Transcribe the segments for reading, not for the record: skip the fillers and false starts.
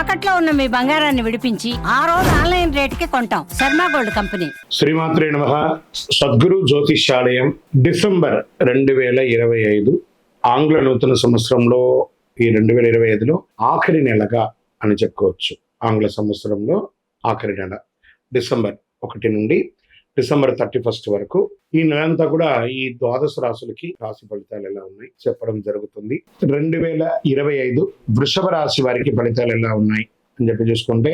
తాకట్లో ఉన్న మీ బంగారాన్ని విడిపించి ఆ రోజు ఆన్లైన్ రేటుకి కొంటాం. Sharma gold company. శ్రీమాత్రే నమః. సద్గురు జ్యోతిష్యాలయం డిసెంబర్ 2025 ఆంగ్ల నూతన సంవత్సరంలో ఈ 2025లో ఆఖరి నెలగా అని చెప్పుకోవచ్చు. ఆంగ్ల సంవత్సరంలో ఆఖరి నెల డిసెంబర్ 1 నుండి డిసెంబర్ 31 వరకు ఈ నెలంతా కూడా ఈ ద్వాదశ రాశులకి రాశి ఫలితాలు ఎలా ఉన్నాయి చెప్పడం జరుగుతుంది. 2025 వృషభ రాశి వారికి ఫలితాలు ఎలా ఉన్నాయి అని చెప్పి చూసుకుంటే,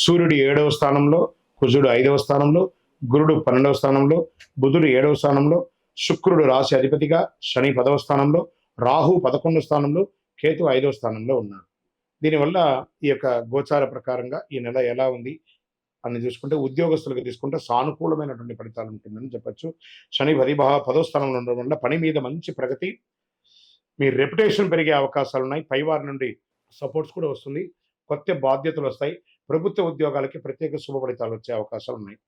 సూర్యుడు 7వ స్థానంలో, కుజుడు 5వ స్థానంలో, గురుడు 12వ స్థానంలో, బుధుడు 7వ స్థానంలో, శుక్రుడు రాశి అధిపతిగా, శని 10వ స్థానంలో, రాహు 11వ స్థానంలో, కేతు 5వ స్థానంలో ఉన్నారు. దీనివల్ల ఈ యొక్క గోచార ప్రకారంగా ఈ నెల ఎలా ఉంది అని చూసుకుంటే, ఉద్యోగస్తులకు తీసుకుంటే సానుకూలమైనటువంటి ఫలితాలు ఉంటుందని చెప్పచ్చు. శని 10వ స్థానంలో ఉండడం వల్ల పని మీద మంచి ప్రగతి, మీ రెప్యుటేషన్ పెరిగే అవకాశాలు ఉన్నాయి. పైవారి నుండి సపోర్ట్స్ కూడా వస్తుంది. కొత్త బాధ్యతలు వస్తాయి. ప్రభుత్వ ఉద్యోగాలకి ప్రత్యేక శుభ ఫలితాలు వచ్చే అవకాశాలు ఉన్నాయి.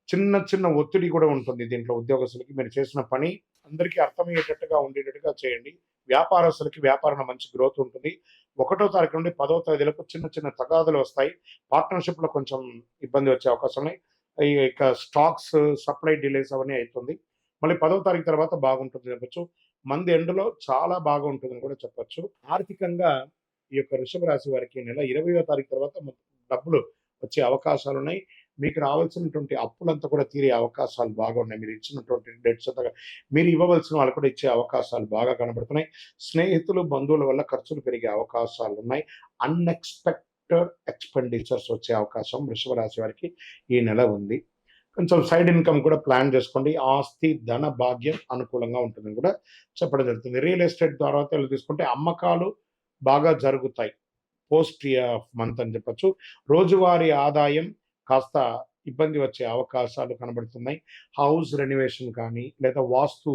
చిన్న చిన్న ఒత్తిడి కూడా ఉంటుంది దీంట్లో. ఉద్యోగస్తులకి మీరు చేసిన పని అందరికీ అర్థమయ్యేటట్టుగా ఉండేటట్టుగా చేయండి. వ్యాపారస్తులకి వ్యాపారంలో మంచి గ్రోత్ ఉంటుంది. 1వ తారీఖు నుండి 10వ తేదీలకు చిన్న చిన్న తగాదులు వస్తాయి. పార్ట్నర్షిప్ లో కొంచెం ఇబ్బంది వచ్చే అవకాశం ఉన్నాయి. ఇక స్టాక్స్ సప్లై డిలేస్ అవన్నీ అవుతుంది. మళ్ళీ 10వ తారీఖు తర్వాత బాగుంటుంది చెప్పచ్చు. మంది ఎండులో చాలా బాగా ఉంటుందని కూడా చెప్పచ్చు. ఆర్థికంగా ఈ యొక్క వృషభ రాశి వారికి నెల 20వ తారీఖు తర్వాత డబ్బులు వచ్చే అవకాశాలు ఉన్నాయి. మీకు రావాల్సినటువంటి అప్పులంతా కూడా తీరే అవకాశాలు బాగా ఉన్నాయి. మీరు ఇచ్చినటువంటి డెట్స్ అంతా మీరు ఇవ్వవలసిన వాళ్ళు కూడా ఇచ్చే అవకాశాలు బాగా కనబడుతున్నాయి. స్నేహితులు బంధువుల వల్ల ఖర్చులు పెరిగే అవకాశాలు ఉన్నాయి. అన్ఎక్స్పెక్టెడ్ ఎక్స్పెండిచర్స్ వచ్చే అవకాశం వృషభ రాశి వారికి ఈ నెల ఉంది. కొంచెం సైడ్ ఇన్కమ్ కూడా ప్లాన్ చేసుకోండి. ఆస్తి ధన భాగ్యం అనుకూలంగా ఉంటుందని కూడా చెప్పడం జరుగుతుంది. రియల్ ఎస్టేట్ ద్వారా తీసుకుంటే అమ్మకాలు బాగా జరుగుతాయి. పోస్ట్ ఆఫ్ మంత్ అని చెప్పచ్చు. రోజువారీ ఆదాయం కాస్త ఇబ్బంది వచ్చే అవకాశాలు కనబడుతున్నాయి. హౌస్ రెనోవేషన్ కానీ లేదా వాస్తు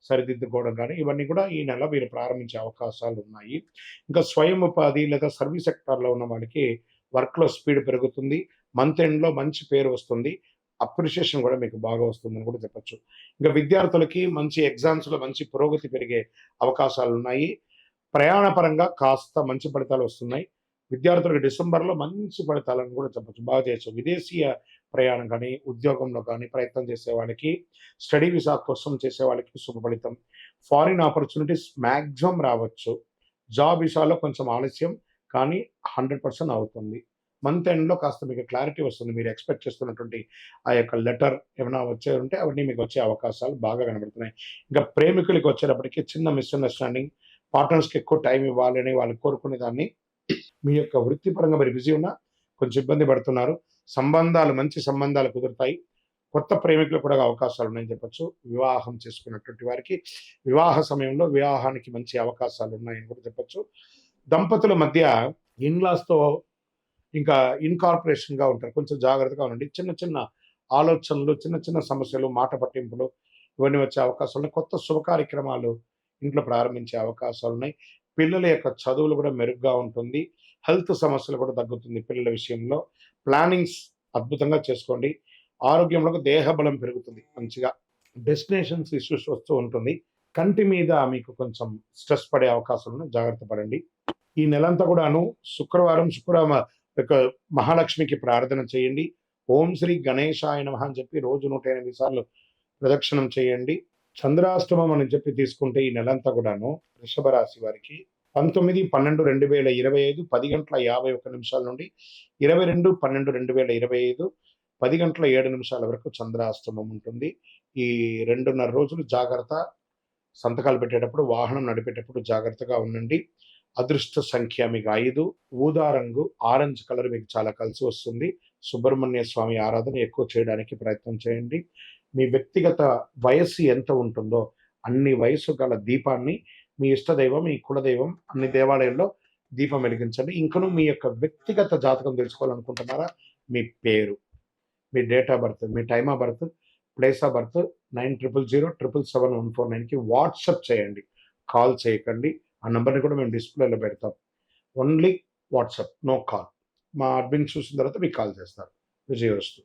సరిదిద్దుకోవడం కానీ ఇవన్నీ కూడా ఈ నెల మీరు ప్రారంభించే అవకాశాలు ఉన్నాయి. ఇంకా స్వయం ఉపాధి లేదా సర్వీస్ సెక్టార్లో ఉన్న వాళ్ళకి వర్క్లో స్పీడ్ పెరుగుతుంది. మంత్ ఎండ్లో మంచి పేరు వస్తుంది. అప్రిషియేషన్ కూడా మీకు బాగా వస్తుందని కూడా చెప్పచ్చు. ఇంకా విద్యార్థులకి మంచి ఎగ్జామ్స్లో మంచి పురోగతి పెరిగే అవకాశాలు ఉన్నాయి. ప్రయాణ పరంగా కాస్త మంచి ఫలితాలు వస్తున్నాయి. విద్యార్థులకు డిసెంబర్లో మంచి ఫలితాలను కూడా చెప్పచ్చు. బాగా చేయొచ్చు. విదేశీయ ప్రయాణం కానీ ఉద్యోగంలో కానీ ప్రయత్నం చేసే వాళ్ళకి, స్టడీ వీసా కోసం చేసే వాళ్ళకి శుభ ఫలితం. ఫారిన్ ఆపర్చునిటీస్ మ్యాక్సిమం రావచ్చు. జాబ్ వీసాలో కొంచెం ఆలస్యం కానీ 100% అవుతుంది. మంత్ ఎండ్లో కాస్త మీకు క్లారిటీ వస్తుంది. మీరు ఎక్స్పెక్ట్ చేస్తున్నటువంటి ఆ యొక్క లెటర్ ఏమైనా వచ్చే ఉంటే అవన్నీ మీకు వచ్చే అవకాశాలు బాగా కనబడుతున్నాయి. ఇంకా ప్రేమికులకి వచ్చేటప్పటికి చిన్న మిస్అండర్స్టాండింగ్, పార్ట్నర్స్కి ఎక్కువ టైం ఇవ్వాలి అని వాళ్ళు కోరుకునే దాన్ని మీ యొక్క వృత్తిపరంగా మీరు బిజీ ఉన్నా కొంచెం ఇబ్బంది పడుతున్నారు. మంచి సంబంధాలు కుదురుతాయి. కొత్త ప్రేమికులు కూడా అవకాశాలు ఉన్నాయని చెప్పచ్చు. వివాహం చేసుకున్నటువంటి వారికి వివాహ సమయంలో వివాహానికి మంచి అవకాశాలు ఉన్నాయని కూడా చెప్పచ్చు. దంపతుల మధ్య ఇన్లాస్తో ఇంకా ఇన్కార్పొరేషన్గా ఉంటారు. కొంచెం జాగ్రత్తగా ఉండండి. చిన్న చిన్న ఆలోచనలు, చిన్న చిన్న సమస్యలు, మాట పట్టింపులు ఇవన్నీ వచ్చే అవకాశాలు ఉన్నాయి. కొత్త శుభ కార్యక్రమాలు ఇంట్లో ప్రారంభించే అవకాశాలు ఉన్నాయి. పిల్లల యొక్క చదువులు కూడా మెరుగ్గా ఉంటుంది. హెల్త్ సమస్యలు కూడా తగ్గుతుంది. పిల్లల విషయంలో ప్లానింగ్స్ అద్భుతంగా చేసుకోండి. ఆరోగ్యంలో దేహ బలం పెరుగుతుంది. మంచిగా డెస్టినేషన్స్ ఇష్యూస్ వస్తూ ఉంటుంది. కంటి మీద మీకు కొంచెం స్ట్రెస్ పడే అవకాశాలు ఉన్నాయి. జాగ్రత్త పడండి. ఈ నెలంతా కూడాను శుక్రవారం యొక్క మహాలక్ష్మికి ప్రార్థన చేయండి. ఓం శ్రీ గణేశాయ నమః అని చెప్పి రోజు 108 సార్లు ప్రదక్షిణం చేయండి. చంద్రాష్టమం అని చెప్పి తీసుకుంటే ఈ నెలంతా కూడాను వృషభ రాశి వారికి 19/12/2025 10:51 నుండి 22/12/2025 10:07 వరకు చంద్రాష్టమం ఉంటుంది. ఈ 2.5 రోజులు జాగ్రత్త. సంతకాలు పెట్టేటప్పుడు, వాహనం నడిపేటప్పుడు జాగ్రత్తగా ఉండండి. అదృష్ట సంఖ్య మీకు 5. ఊదా రంగు ఆరెంజ్ కలర్ మీకు చాలా కలిసి వస్తుంది. సుబ్రహ్మణ్య స్వామి ఆరాధన ఎక్కువ చేయడానికి ప్రయత్నం చేయండి. మీ వ్యక్తిగత వయస్సు ఎంత ఉంటుందో అన్ని వయస్సు గల దీపాన్ని మీ ఇష్టదైవం, మీ కులదైవం అన్ని దేవాలయాల్లో దీపం వెలిగించండి. ఇంకను మీ యొక్క వ్యక్తిగత జాతకం తెలుసుకోవాలనుకుంటున్నారా? మీ పేరు, మీ డేట్ ఆఫ్ బర్త్, మీ time of birth, place of birth 9000077149కి వాట్సాప్ చేయండి. కాల్ చేయకండి. ఆ నెంబర్ని కూడా మేము డిస్ప్లేలో పెడతాం. Only WhatsApp, no call. మా అడ్మిన్ చూసిన తర్వాత మీకు కాల్ చేస్తారు. విజయవస్తు.